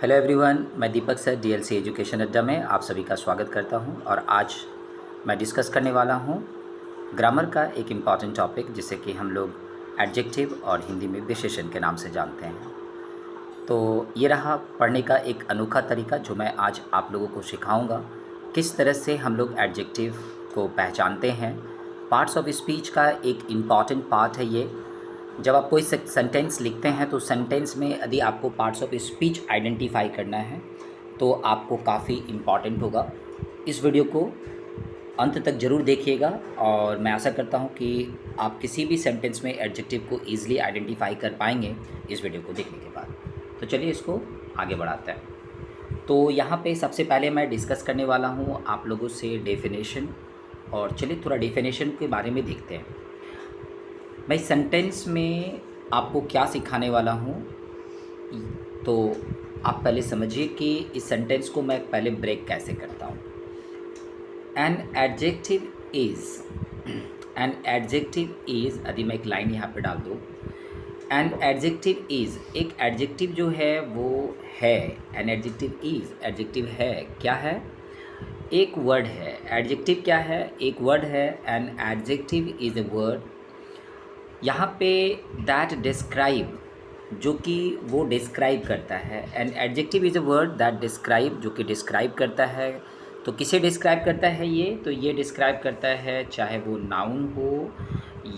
Hello everyone, मैं दीपक sir DLC education अड्डा में आप सभी का स्वागत करता हूं और आज मैं डिस्कस करने वाला हूं ग्रामर का एक इम्पॉर्टेंट टॉपिक जिसे कि हम लोग एडजेक्टिव और हिंदी में विशेषण के नाम से जानते हैं। तो ये रहा पढ़ने का एक अनोखा तरीका जो मैं आज आप लोगों को सिखाऊंगा किस तरह से हम लोग एडजेक्टिव को पहचानते हैं। पार्ट्स ऑफ स्पीच का एक इम्पॉर्टेंट पार्ट है ये। जब आप कोई सेंटेंस लिखते हैं तो सेंटेंस में यदि आपको पार्ट्स ऑफ स्पीच आइडेंटिफाई करना है तो आपको काफ़ी इम्पॉर्टेंट होगा। इस वीडियो को अंत तक ज़रूर देखिएगा और मैं आशा करता हूं कि आप किसी भी सेंटेंस में एडजेक्टिव को ईज़िली आइडेंटिफाई कर पाएंगे इस वीडियो को देखने के बाद। तो चलिए इसको आगे बढ़ाते हैं। तो यहाँ पे सबसे पहले मैं डिस्कस करने वाला हूँ आप लोगों से डेफिनेशन, और चलिए थोड़ा डेफिनेशन के बारे में देखते हैं। मैं सेंटेंस में आपको क्या सिखाने वाला हूँ तो आप पहले समझिए कि इस सेंटेंस को मैं पहले ब्रेक कैसे करता हूँ। एन एडजेक्टिव इज़ यदि मैं एक लाइन यहाँ पे डाल दूँ, एन एडजेक्टिव इज़, एक एडजेक्टिव जो है वो है। एन एडजेक्टिव है, क्या है? एक वर्ड है। एडजेक्टिव क्या है? एक वर्ड है। An adjective is a word. यहाँ पे दैट डिस्क्राइब, जो कि वो डिस्क्राइब करता है। An adjective is a word that describe, जो कि डिस्क्राइब करता है। तो किसे डिस्क्राइब करता है ये? तो ये डिस्क्राइब करता है चाहे वो नाउन हो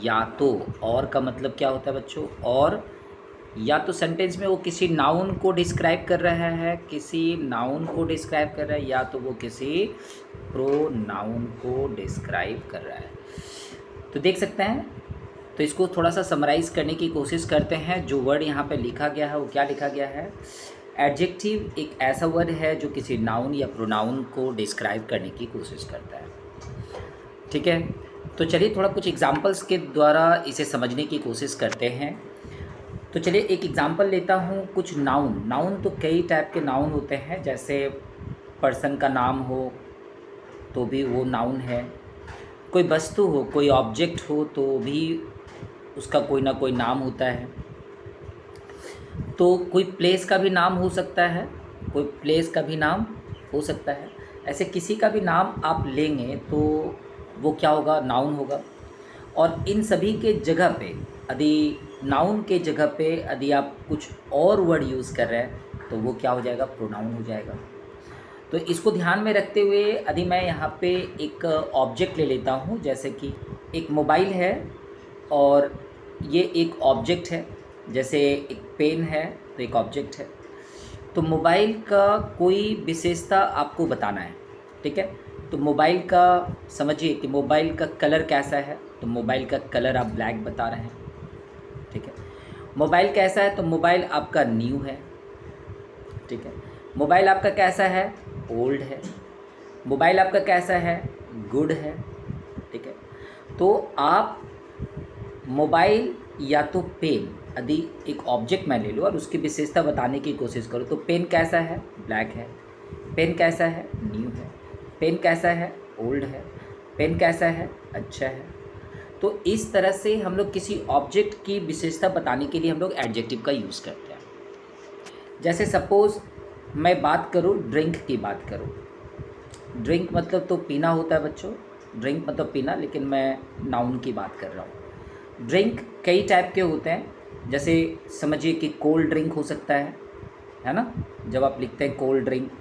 या तो, और का मतलब क्या होता है बच्चों? और या तो सेंटेंस में वो किसी नाउन को डिस्क्राइब कर रहा है, किसी नाउन को डिस्क्राइब कर रहा है, या तो वो किसी प्रोनाउन को डिस्क्राइब कर रहा है। तो देख सकते हैं। तो इसको थोड़ा सा समराइज़ करने की कोशिश करते हैं। जो वर्ड यहाँ पे लिखा गया है वो क्या लिखा गया है? एडजेक्टिव एक ऐसा वर्ड है जो किसी नाउन या प्रोनाउन को डिस्क्राइब करने की कोशिश करता है। ठीक है, तो चलिए थोड़ा कुछ एग्जांपल्स के द्वारा इसे समझने की कोशिश करते हैं। तो चलिए एक एग्जांपल लेता हूँ। कुछ नाउन तो कई टाइप के नाउन होते हैं। जैसे पर्सन का नाम हो तो भी वो नाउन है, कोई वस्तु हो, कोई ऑब्जेक्ट हो तो भी उसका कोई ना कोई नाम होता है। तो कोई प्लेस का भी नाम हो सकता है, कोई प्लेस का भी नाम हो सकता है। ऐसे किसी का भी नाम आप लेंगे तो वो क्या होगा? नाउन होगा। और इन सभी के जगह पे, यदि नाउन के जगह पे यदि आप कुछ और वर्ड यूज़ कर रहे हैं तो वो क्या हो जाएगा? प्रोनाउन हो जाएगा। तो इसको ध्यान में रखते हुए यदि मैं यहाँ पे एक ऑब्जेक्ट ले लेता हूँ, जैसे कि एक मोबाइल है और ये एक ऑब्जेक्ट है। जैसे एक पेन है तो एक ऑब्जेक्ट है। तो मोबाइल का कोई विशेषता आपको बताना है, ठीक है? तो मोबाइल का समझिए कि मोबाइल का कलर कैसा है, तो मोबाइल का कलर आप ब्लैक बता रहे हैं, ठीक है? मोबाइल कैसा है, तो मोबाइल आपका न्यू है, ठीक है? मोबाइल आपका कैसा है? ओल्ड है। मोबाइल आपका कैसा है? गुड है, ठीक है? तो आप मोबाइल या तो पेन, यदि एक ऑब्जेक्ट मैं ले लूँ और उसकी विशेषता बताने की कोशिश करूँ तो पेन कैसा है? ब्लैक है। पेन कैसा है? न्यू है। पेन कैसा है? ओल्ड है। पेन कैसा है? अच्छा है। तो इस तरह से हम लोग किसी ऑब्जेक्ट की विशेषता बताने के लिए हम लोग एडजेक्टिव का यूज़ करते हैं। जैसे सपोज़ मैं बात करूँ, ड्रिंक की बात करूँ। ड्रिंक मतलब तो पीना होता है बच्चों, ड्रिंक मतलब पीना, लेकिन मैं नाउन की बात कर रहा हूँ। ड्रिंक कई टाइप के होते हैं। जैसे समझिए कि कोल्ड ड्रिंक हो सकता है ना? जब आप लिखते हैं कोल्ड ड्रिंक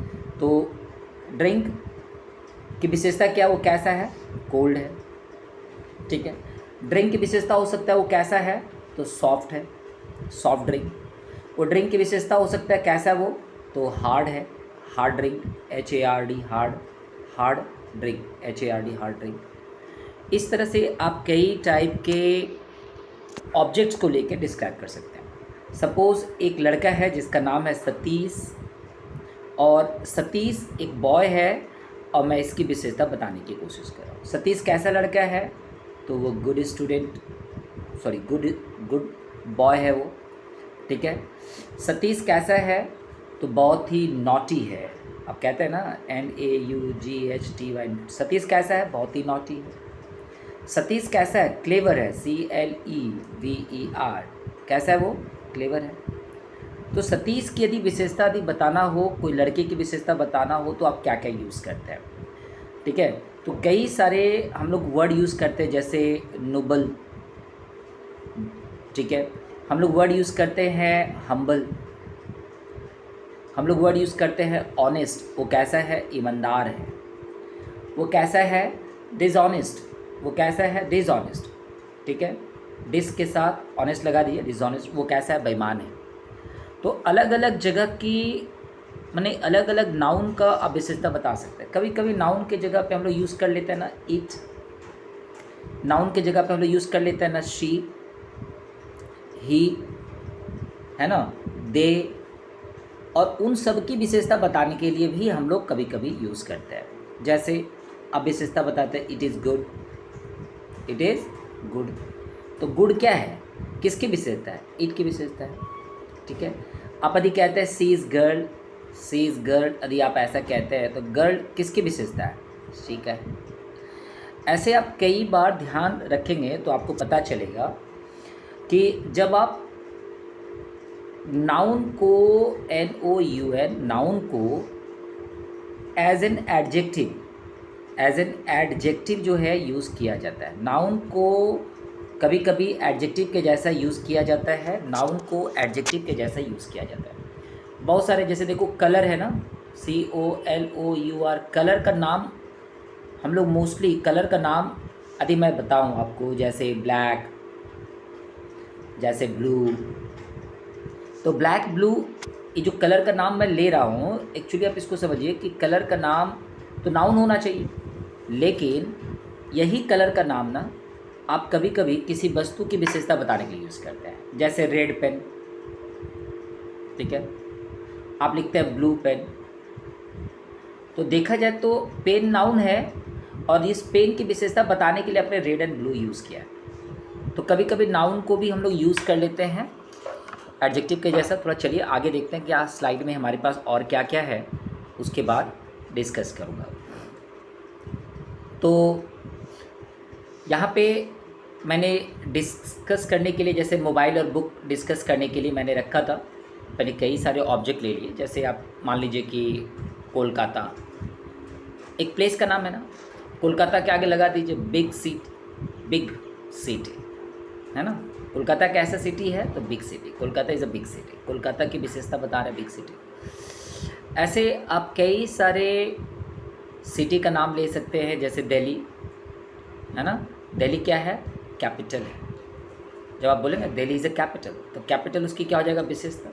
तो ड्रिंक की विशेषता क्या? वो कैसा है? कोल्ड है, ठीक है? ड्रिंक की विशेषता हो सकता है वो कैसा है? तो सॉफ्ट है, सॉफ्ट ड्रिंक। वो ड्रिंक की विशेषता हो सकता है कैसा? वो तो हार्ड है, hard drink, HARD, hard drink, HARD, hard drink. इस तरह से आप कई टाइप के ऑब्जेक्ट्स को लेकर डिस्क्राइब कर सकते हैं। सपोज़ एक लड़का है जिसका नाम है सतीश, और सतीश एक बॉय है और मैं इसकी विशेषता बताने की कोशिश कर रहा हूँ। सतीश कैसा लड़का है? तो वो good student, sorry good boy है वो, ठीक है? सतीश कैसा है? तो बहुत ही नॉटी है। आप कहते हैं ना NAUGHTY, सतीश कैसा है? बहुत ही नॉटी है। सतीश कैसा है? क्लेवर है, CLEVER, कैसा है वो? क्लेवर है। तो सतीश की यदि विशेषता यदि बताना हो, कोई लड़के की विशेषता बताना हो, तो आप क्या क्या यूज़ करते हैं? ठीक है, तो कई सारे हम लोग वर्ड यूज़ करते हैं, जैसे नोबल, ठीक है, हम लोग वर्ड यूज़ करते हैं हम्बल, हम लोग वर्ड यूज़ करते हैं ऑनेस्ट, वो कैसा है, ईमानदार है। वो कैसा है, डिसऑनेस्ट, वो कैसा है, डिसऑनेस्ट, ठीक है, डिस के साथ ऑनेस्ट लगा दिए, डिसऑनेस्ट, वो कैसा है, बेईमान है। तो अलग अलग जगह की माने अलग अलग नाउन का आप विशेषता बता सकते हैं। कभी कभी नाउन के जगह पे हम लोग यूज़ कर लेते हैं ना इट, नाउन के जगह पे हम लोग यूज़ कर लेते हैं ना शी, ही, है ना, दे, और उन सब की विशेषता बताने के लिए भी हम लोग कभी कभी यूज़ करते हैं। जैसे अब विशेषता बताते हैं, it is good, it is good. तो गुड क्या है, किसकी विशेषता है, इट की विशेषता है, ठीक है। आप यदि कहते हैं she is girl, she is girl, यदि आप ऐसा कहते हैं तो गर्ल किसकी विशेषता है, शी का है। ऐसे आप कई बार ध्यान रखेंगे तो आपको पता चलेगा कि जब आप नाउन को, NOUN, नाउन को as an adjective, as an adjective जो है यूज़ किया जाता है। नाउन को कभी कभी एडजेक्टिव के जैसा यूज़ किया जाता है, नाउन को एडजेक्टिव के जैसा यूज़ किया जाता है। बहुत सारे, जैसे देखो कलर है ना, COLOUR, कलर का नाम हम लोग मोस्टली, कलर का नाम यदि मैं बताऊं आपको, जैसे ब्लैक, जैसे ब्लू, तो ब्लैक ब्लू, ये जो कलर का नाम मैं ले रहा हूँ, एक्चुअली आप इसको समझिए कि कलर का नाम तो नाउन होना चाहिए, लेकिन यही कलर का नाम ना आप कभी कभी किसी वस्तु की विशेषता बताने के लिए यूज़ करते हैं। जैसे रेड पेन, ठीक है, आप लिखते हैं ब्लू पेन, तो देखा जाए तो पेन नाउन है और इस पेन की विशेषता बताने के लिए आपने रेड एंड ब्लू यूज़ किया है। तो कभी कभी नाउन को भी हम लोग यूज़ कर लेते हैं एडजेक्टिव के जैसा। थोड़ा चलिए आगे देखते हैं कि आज स्लाइड में हमारे पास और क्या क्या है, उसके बाद डिस्कस करूँगा। तो यहाँ पे मैंने डिस्कस करने के लिए, जैसे मोबाइल और बुक डिस्कस करने के लिए मैंने रखा था, मैंने कई सारे ऑब्जेक्ट ले लिए। जैसे आप मान लीजिए कि कोलकाता एक प्लेस का नाम है ना, कोलकाता के आगे लगा दीजिए बिग सिटी, है ना। कोलकाता कैसा सिटी है, तो big city, Kolkata is a big city, Kolkata की विशेषता बता रहा है बिग सिटी। ऐसे आप कई सारे सिटी का नाम ले सकते हैं, जैसे दिल्ली, है ना, दिल्ली क्या है, कैपिटल है। जब आप बोलेंगे दिल्ली इज़ अ कैपिटल, तो कैपिटल उसकी क्या हो जाएगा, विशेषता।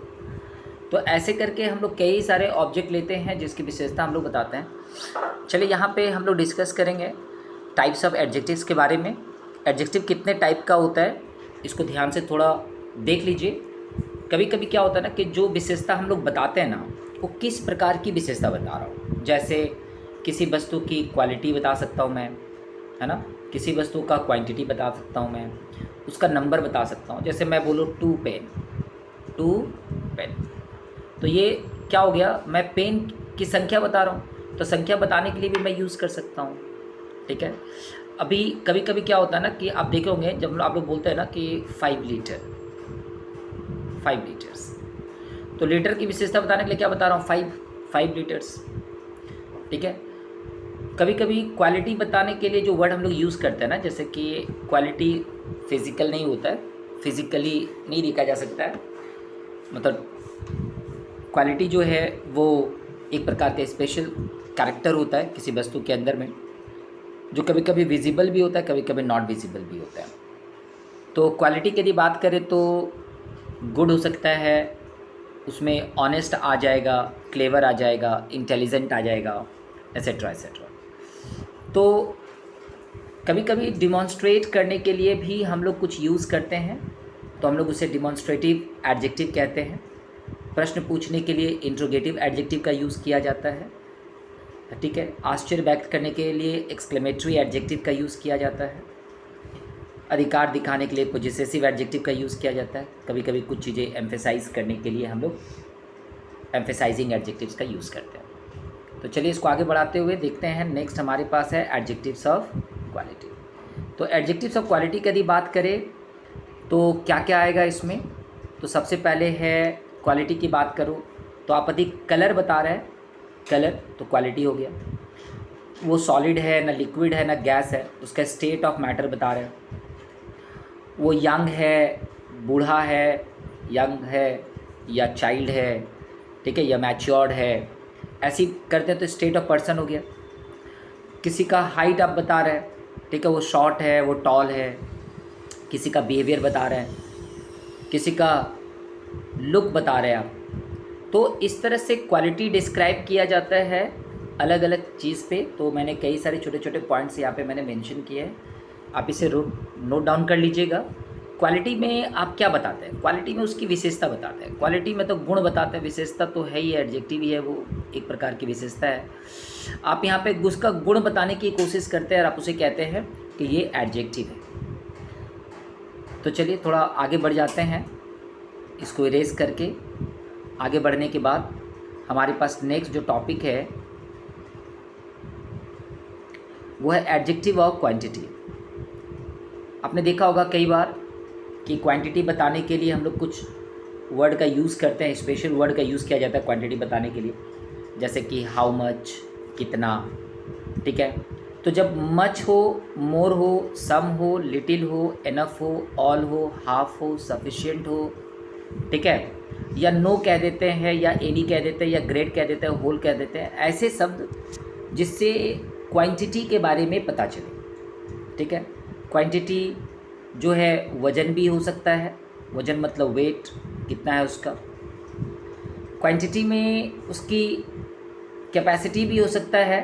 तो ऐसे करके हम लोग कई सारे ऑब्जेक्ट लेते हैं जिसकी विशेषता हम लोग बताते हैं। चलिए यहाँ पे हम लोग डिस्कस करेंगे टाइप्स ऑफ एडजेक्टिव्स के बारे में। एडजेक्टिव कितने टाइप का होता है, इसको ध्यान से थोड़ा देख लीजिए। कभी कभी क्या होता है ना कि जो विशेषता हम लोग बताते हैं ना, वो किस प्रकार की विशेषता बता रहा हूँ। जैसे किसी वस्तु की क्वालिटी बता सकता हूँ मैं, है ना, किसी वस्तु का क्वांटिटी बता सकता हूँ मैं, उसका नंबर बता सकता हूँ। जैसे मैं बोलूँ टू पेन, तो ये क्या हो गया, मैं पेन की संख्या बता रहा हूँ, तो संख्या बताने के लिए भी मैं यूज़ कर सकता हूँ, ठीक है। अभी कभी कभी क्या होता है ना कि आप देखे होंगे जब आप लोग बोलते हैं ना कि 5 लीटर्स, तो लीटर की विशेषता बताने के लिए क्या बता रहा हूँ, 5 लीटर्स, ठीक है। कभी कभी क्वालिटी बताने के लिए जो वर्ड हम लोग यूज़ करते हैं ना, जैसे कि क्वालिटी फिज़िकल नहीं होता है, फिज़िकली नहीं देखा जा सकता है, मतलब क्वालिटी जो है वो एक प्रकार का स्पेशल कैरेक्टर होता है किसी वस्तु के अंदर में, जो कभी कभी विजिबल भी होता है, कभी कभी नॉट विजिबल भी होता है। तो क्वालिटी की यदि बात करें तो गुड हो सकता है, उसमें ऑनेस्ट आ जाएगा, क्लेवर आ जाएगा, इंटेलिजेंट आ जाएगा, एसेट्रा एसेट्रा। तो कभी कभी डिमॉन्स्ट्रेट करने के लिए भी हम लोग कुछ यूज़ करते हैं, तो हम लोग उसे डिमॉन्स्ट्रेटिव एडजेक्टिव कहते हैं। प्रश्न पूछने के लिए इंट्रोगेटिव एडजेक्टिव का यूज़ किया जाता है, ठीक है। आश्चर्य व्यक्त करने के लिए एक्सक्लेमेटरी एडजेक्टिव का यूज़ किया जाता है। अधिकार दिखाने के लिए पोजेसिव एडजेक्टिव का यूज़ किया जाता है। कभी कभी कुछ चीज़ें एम्फेसाइज करने के लिए हम लोग एम्फेसाइजिंग एडजेक्टिव्स का यूज़ करते हैं। तो चलिए इसको आगे बढ़ाते हुए देखते हैं। नेक्स्ट हमारे पास है एडजेक्टिव्स ऑफ क्वालिटी। तो एडजेक्टिव्स ऑफ क्वालिटी की यदि बात करें तो क्या क्या आएगा इसमें, तो सबसे पहले है क्वालिटी की बात करूँ तो आप यदि कलर बता रहे हैं, कलर, तो क्वालिटी हो गया। वो सॉलिड है ना लिक्विड है ना गैस है, उसका स्टेट ऑफ मैटर बता रहे हैं। वो यंग है, बूढ़ा है, यंग है या चाइल्ड है, ठीक है, या मैच्योर्ड है, ऐसी करते हैं तो स्टेट ऑफ पर्सन हो गया। किसी का हाइट आप बता रहे हैं, ठीक है, वो शॉर्ट है, वो टॉल है। किसी का बिहेवियर बता रहे हैं, किसी का लुक बता रहे हैं आप। तो इस तरह से क्वालिटी डिस्क्राइब किया जाता है अलग अलग चीज़ पे। तो मैंने कई सारे छोटे छोटे पॉइंट्स यहाँ पे मैंने मेंशन किए हैं, आप इसे नोट डाउन कर लीजिएगा। क्वालिटी में आप क्या बताते हैं? क्वालिटी में उसकी विशेषता बताते हैं। क्वालिटी में तो गुण बताते हैं, विशेषता तो है ही, एडजेक्टिव ही है, वो एक प्रकार की विशेषता है। आप यहाँ पे उसका गुण बताने की कोशिश करते हैं और आप उसे कहते हैं कि ये एडजेक्टिव है। तो चलिए थोड़ा आगे बढ़ जाते हैं, इसको इरेज करके आगे बढ़ने के बाद हमारे पास नेक्स्ट जो टॉपिक है वो है एडजेक्टिव ऑफ क्वांटिटी। आपने देखा होगा कई बार कि क्वांटिटी बताने के लिए हम लोग कुछ वर्ड का यूज़ करते हैं, स्पेशल वर्ड का यूज़ किया जाता है क्वांटिटी बताने के लिए, जैसे कि हाउ मच, कितना, ठीक है। तो जब मच हो, मोर हो, सम हो, लिटिल हो, एनफ हो, ऑल हो, हाफ हो, सफिशिएंट हो, ठीक है, या नो कह देते हैं या एनी कह देते हैं या ग्रेट कह देते हैं, होल कह देते हैं, ऐसे शब्द जिससे क्वांटिटी के बारे में पता चले, ठीक है। क्वांटिटी जो है वज़न भी हो सकता है, वज़न मतलब वेट कितना है उसका। क्वांटिटी में उसकी कैपेसिटी भी हो सकता है,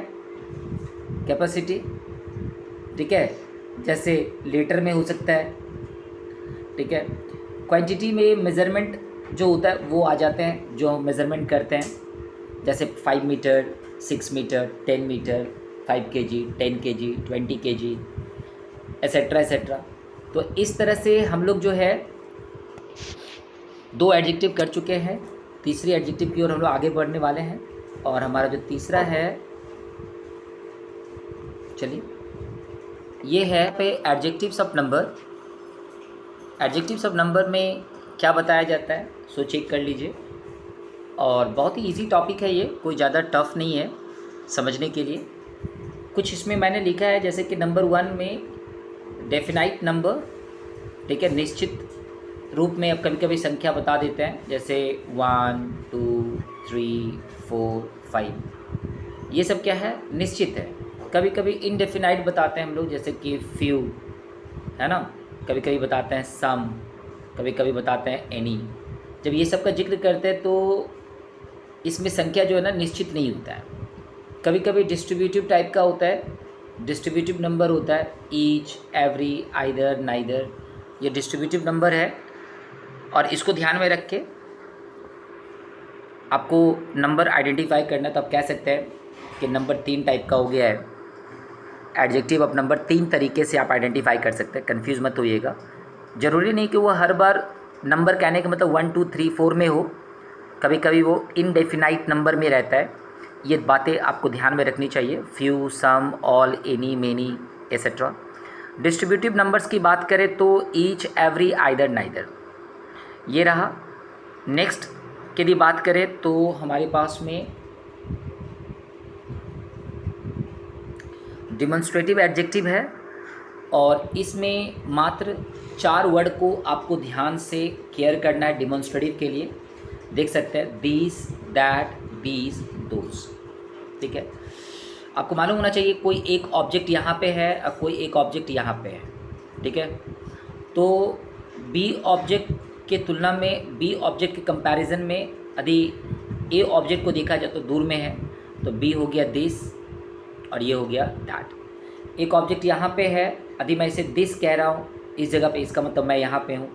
कैपेसिटी, ठीक है, जैसे लीटर में हो सकता है, ठीक है। क्वांटिटी में मेज़रमेंट जो होता है वो आ जाते हैं, जो मेज़रमेंट करते हैं, जैसे 5 meter, 6 meter, 10 meter, 5 kg, 10 kg, 20 kg, etcetera etcetera. तो इस तरह से हम लोग जो है 2 एडजेक्टिव कर चुके हैं, तीसरी एडजेक्टिव की ओर हम लोग आगे बढ़ने वाले हैं। और हमारा जो तीसरा है, चलिए, ये है पे adjectives of number. Adjectives of number में क्या बताया जाता है सो चेक कर लीजिए। और बहुत ही इजी टॉपिक है ये, कोई ज़्यादा टफ नहीं है समझने के लिए। कुछ इसमें मैंने लिखा है, जैसे कि नंबर 1 में डेफिनाइट नंबर, ठीक है, निश्चित रूप में अब कभी कभी संख्या बता देते हैं, जैसे 1 2 3 4 5, ये सब क्या है, निश्चित है। कभी कभी इनडेफिनाइट बताते हैं हम लोग, जैसे कि फ्यू, है ना, कभी कभी बताते हैं सम, कभी कभी बताते हैं एनी। जब ये सब का जिक्र करते हैं तो इसमें संख्या जो है ना निश्चित नहीं होता है। कभी कभी डिस्ट्रीब्यूटिव टाइप का होता है, डिस्ट्रीब्यूटिव नंबर होता है, ईच, एवरी, आइदर, नाइदर, ये डिस्ट्रीब्यूटिव नंबर है। और इसको ध्यान में रख के आपको नंबर आइडेंटिफाई करना, तो आप कह सकते हैं कि नंबर 3 टाइप का हो गया है। एडजेक्टिव ऑफ नंबर 3 तरीके से आप आइडेंटिफाई कर सकते हैं, कंफ्यूज मत होइएगा। ज़रूरी नहीं कि वो हर बार नंबर कहने का मतलब 1 2 3 4 में हो, कभी कभी वो इनडेफिनाइट नंबर में रहता है। ये बातें आपको ध्यान में रखनी चाहिए, few, some, all, any, many, etcetera. Distributive numbers की बात करें तो ईच, एवरी, आइदर, नाइदर, ये रहा। नेक्स्ट यदि बात करें तो हमारे पास में डिमॉन्स्ट्रेटिव एडजेक्टिव है, और इसमें मात्र 4 वर्ड को आपको ध्यान से केयर करना है डिमॉन्स्ट्रेटिव के लिए। देख सकते हैं दिस, दैट, दीज, दोज, ठीक है। आपको मालूम होना चाहिए कोई एक ऑब्जेक्ट यहाँ पे है और कोई एक ऑब्जेक्ट यहाँ पे है, ठीक है। तो बी ऑब्जेक्ट के तुलना में, बी ऑब्जेक्ट के कंपैरिजन में यदि ए ऑब्जेक्ट को देखा जाए तो दूर में है, तो बी हो गया दिस और ये हो गया दैट। एक ऑब्जेक्ट यहाँ पे है, यदि मैं इसे दिस कह रहा हूँ इस जगह पे, इसका मतलब मैं यहाँ पे हूँ।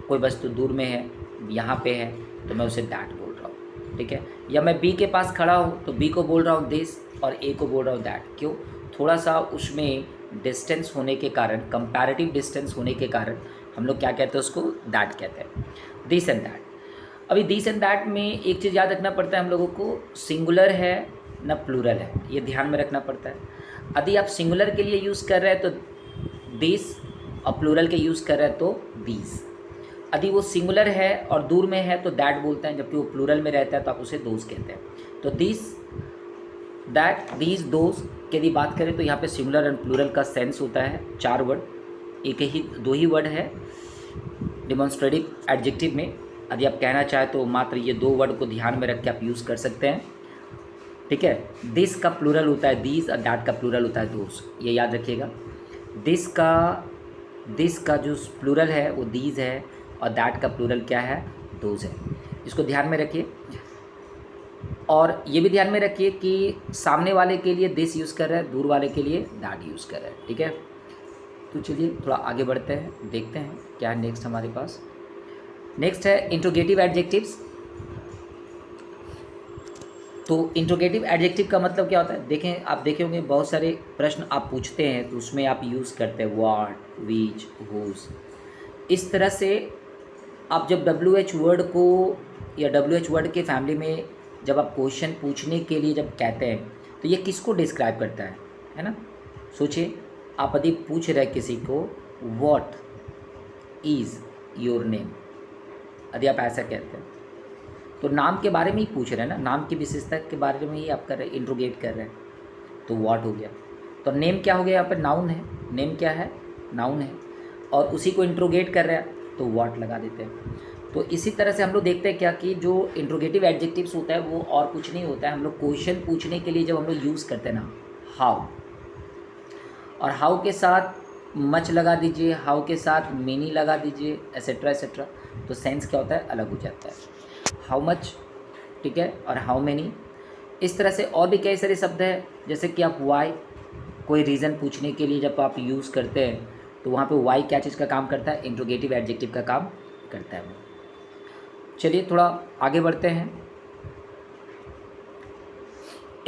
कोई वस्तु दूर में है, यहाँ पे है, तो मैं उसे दैट बोल रहा हूँ, ठीक है। या मैं बी के पास खड़ा हूँ तो बी को बोल रहा हूँ दिस और ए को बोल रहा हूँ दैट। क्यों? थोड़ा सा उसमें डिस्टेंस होने के कारण, कंपैरेटिव डिस्टेंस होने के कारण हम लोग क्या कहते हैं, उसको दैट कहते हैं, दिस एंड दैट। अभी दिस एंड दैट में एक चीज़ याद रखना पड़ता है हम लोगों को, सिंगुलर है ना प्लूरल है, ये ध्यान में रखना पड़ता है। यदि आप सिंगुलर के लिए यूज़ कर रहे हैं तो दिस, और प्लूरल के यूज़ कर रहे हैं तो दीज। यदि वो सिंगुलर है और दूर में है तो दैट बोलते हैं, जबकि वो प्लूरल में रहता है तो आप उसे दोज कहते हैं। तो दिस, दैट, दीज, दोज की यदि बात करें तो यहाँ पे सिंगुलर एंड प्लूरल का सेंस होता है 4 वर्ड, दो ही वर्ड है डिमॉन्स्ट्रेटिव एडजेक्टिव में। यदि आप कहना चाहें तो मात्र ये 2 वर्ड को ध्यान में रख के आप यूज़ कर सकते हैं, ठीक है। दिस का प्लूरल होता है दीज और दैट का प्लूरल होता है दोज, ये याद रखिएगा। दिस का जो प्लूरल है वो दीज है और दैट का प्लूरल क्या है, दोज है। इसको ध्यान में रखिए। और ये भी ध्यान में रखिए कि सामने वाले के लिए दिस यूज़ कर रहा है, दूर वाले के लिए दैट यूज़ कर रहा है, ठीक है। तो चलिए थोड़ा आगे बढ़ते हैं, देखते हैं क्या है नेक्स्ट हमारे पास। नेक्स्ट है इंट्रोगेटिव एडजेक्टिव्स। तो इंट्रोगेटिव एडजेक्टिव का मतलब क्या होता है, देखें, आप देखे होंगे बहुत सारे प्रश्न आप पूछते हैं तो उसमें आप यूज़ करते हैं व्हाट, व्हिच, हुज। इस तरह से आप जब WH वर्ड को या WH वर्ड के फैमिली में जब आप क्वेश्चन पूछने के लिए जब कहते हैं तो ये किसको डिस्क्राइब करता है ना। सोचिए, आप यदि पूछ रहे किसी को व्हाट इज़ योर नेम, यदि आप ऐसा कहते हैं तो नाम के बारे में ही पूछ रहे हैं ना, नाम की विशेषता के बारे में ही आप कर रहे हैं, इंट्रोगेट कर रहे हैं, तो व्हाट हो गया। तो नेम क्या हो गया, यहाँ पर नाउन है, नेम क्या है, नाउन है, और उसी को इंट्रोगेट कर रहे हैं तो व्हाट लगा देते हैं। तो इसी तरह से हम लोग देखते हैं क्या कि जो इंट्रोगेटिव एडजेक्टिव्स होता है वो और कुछ नहीं होता है, हम लोग क्वेश्चन पूछने के लिए जब हम लोग यूज़ करते हैं ना, हाउ, और हाउ के साथ मच लगा दीजिए, हाउ के साथ मेनी लगा दीजिए, एसेट्रा एसेट्रा, तो सेंस क्या होता है, अलग हो जाता है। हाउ मच, ठीक है, और हाउ मेनी। इस तरह से और भी कई सारे शब्द हैं, जैसे कि आप वाई, कोई रीज़न पूछने के लिए जब आप यूज़ करते हैं तो वहाँ पे वाई क्या चीज़ का काम करता है, इंट्रोगेटिव एडजेक्टिव का काम करता है वो। चलिए थोड़ा आगे बढ़ते हैं।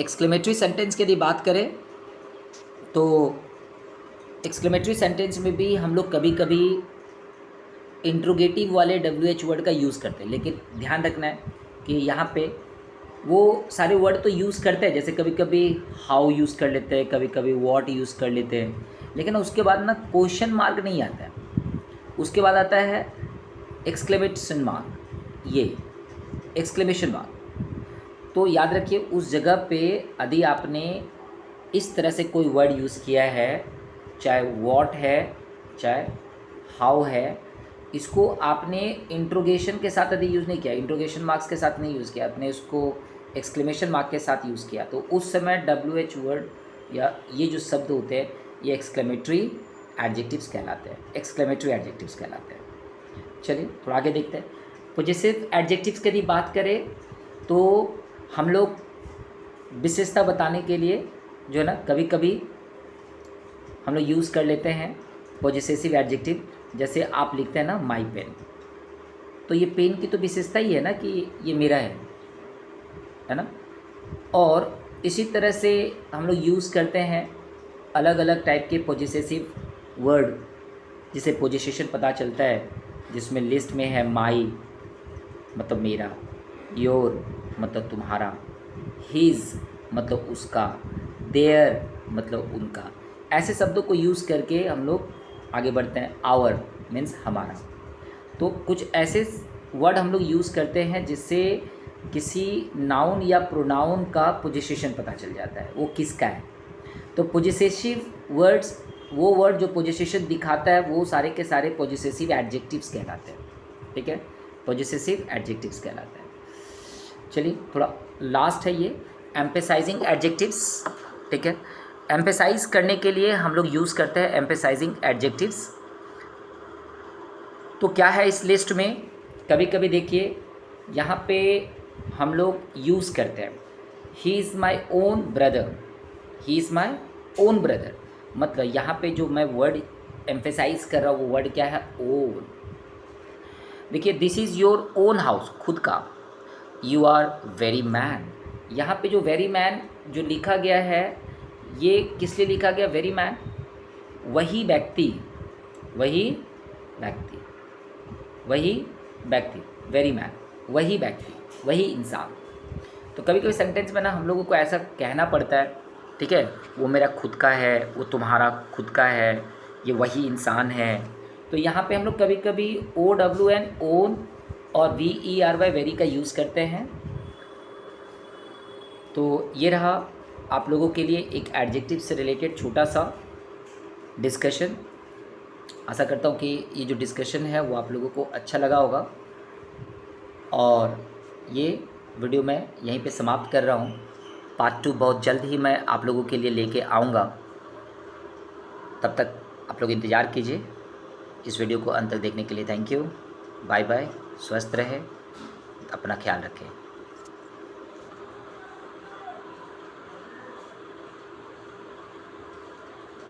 एक्सक्लेमेटरी सेंटेंस की यदि बात करें तो एक्सक्लेमेटरी सेंटेंस में भी हम लोग कभी कभी इंट्रोगेटिव वाले WH वर्ड का यूज़ करते हैं, लेकिन ध्यान रखना है कि यहाँ पे वो सारे वर्ड तो यूज़ करते हैं, जैसे कभी कभी हाउ यूज़ कर लेते हैं, कभी कभी व्हाट यूज़ कर लेते हैं, लेकिन उसके बाद ना क्वेश्चन मार्क नहीं आता है, उसके बाद आता है एक्सक्लेमेशन मार्क, ये एक्सक्लेमेशन मार्क। तो याद रखिए उस जगह पे यदि आपने इस तरह से कोई वर्ड यूज़ किया है, चाहे व्हाट है चाहे हाउ है, इसको आपने इंट्रोगेशन के साथ यदि यूज़ नहीं किया, इंट्रोगेशन मार्क्स के साथ नहीं यूज़ किया, आपने इसको एक्सक्लेमेशन मार्क के साथ यूज़ किया, तो उस समय WH वर्ड या ये जो शब्द होते हैं ये एक्सक्लेमेटरी एडजेक्टिव्स कहलाते हैं, एक्सक्लेमेटरी एडजेक्टिव्स कहलाते हैं। चलिए थोड़ा आगे देखते हैं। पॉजेसिव एडजेक्टिव्स की यदि बात करें तो हम लोग विशेषता बताने के लिए जो है ना कभी कभी हम लोग यूज़ कर लेते हैं पॉजेसिव एडजेक्टिव। जैसे आप लिखते हैं ना माई पेन, तो ये पेन की तो विशेषता ही है ना कि ये मेरा है ना। और इसी तरह से हम लोग यूज़ करते हैं अलग अलग टाइप के पॉजेसिव वर्ड, जिसे पोजीशन पता चलता है, जिसमें लिस्ट में है माई मतलब मेरा, योर मतलब तुम्हारा, हिज मतलब उसका, देयर मतलब उनका। ऐसे शब्दों को यूज़ करके हम लोग आगे बढ़ते हैं। आवर मीन्स हमारा। तो कुछ ऐसे वर्ड हम लोग यूज़ करते हैं जिससे किसी नाउन या प्रोनाउन का पोजीशन पता चल जाता है, वो किसका है। तो पोजेसिव वर्ड्स, वो वर्ड जो पोजीशन दिखाता है वो सारे के सारे पोजेसिव एडजेक्टिव्स कहलाते हैं, ठीक है, पोजेसिव एडजेक्टिव्स कहलाते हैं। चलिए थोड़ा लास्ट है ये एम्फेसाइजिंग एडजेक्टिव्स, ठीक है। एम्फेसाइज करने के लिए हम लोग यूज़ करते हैं एम्फेसाइजिंग एडजेक्टिव्स। तो क्या है इस लिस्ट में, कभी कभी देखिए यहाँ पे हम लोग यूज़ करते हैं he is my own brother, he is my own brother, मतलब यहाँ पे जो मैं वर्ड एम्फेसाइज कर रहा हूँ वो वर्ड क्या है, ओन। देखिए this is your own house, खुद का। यू आर वेरी मैन, यहाँ पे जो वेरी मैन जो लिखा गया है ये किस लिए लिखा गया, वेरी मैन, वही व्यक्ति, वही व्यक्ति, वही व्यक्ति, वेरी मैन, वही व्यक्ति, वही इंसान। तो कभी कभी सेंटेंस में ना हम लोगों को ऐसा कहना पड़ता है, ठीक है, वो मेरा खुद का है, वो तुम्हारा खुद का है, ये वही इंसान है। तो यहाँ पे हम लोग कभी कभी OWN ओन और VERY वेरी का यूज़ करते हैं। तो ये रहा आप लोगों के लिए एक एडजेक्टिव से रिलेटेड छोटा सा डिस्कशन। आशा करता हूँ कि ये जो डिस्कशन है वो आप लोगों को अच्छा लगा होगा, और ये वीडियो मैं यहीं पे समाप्त कर रहा हूँ। पार्ट 2 बहुत जल्द ही मैं आप लोगों के लिए लेके आऊँगा। तब तक आप लोग इंतज़ार कीजिए। इस वीडियो को अंत तक देखने के लिए थैंक यू। Bye bye. स्वस्थ रहें, अपना ख्याल रखें।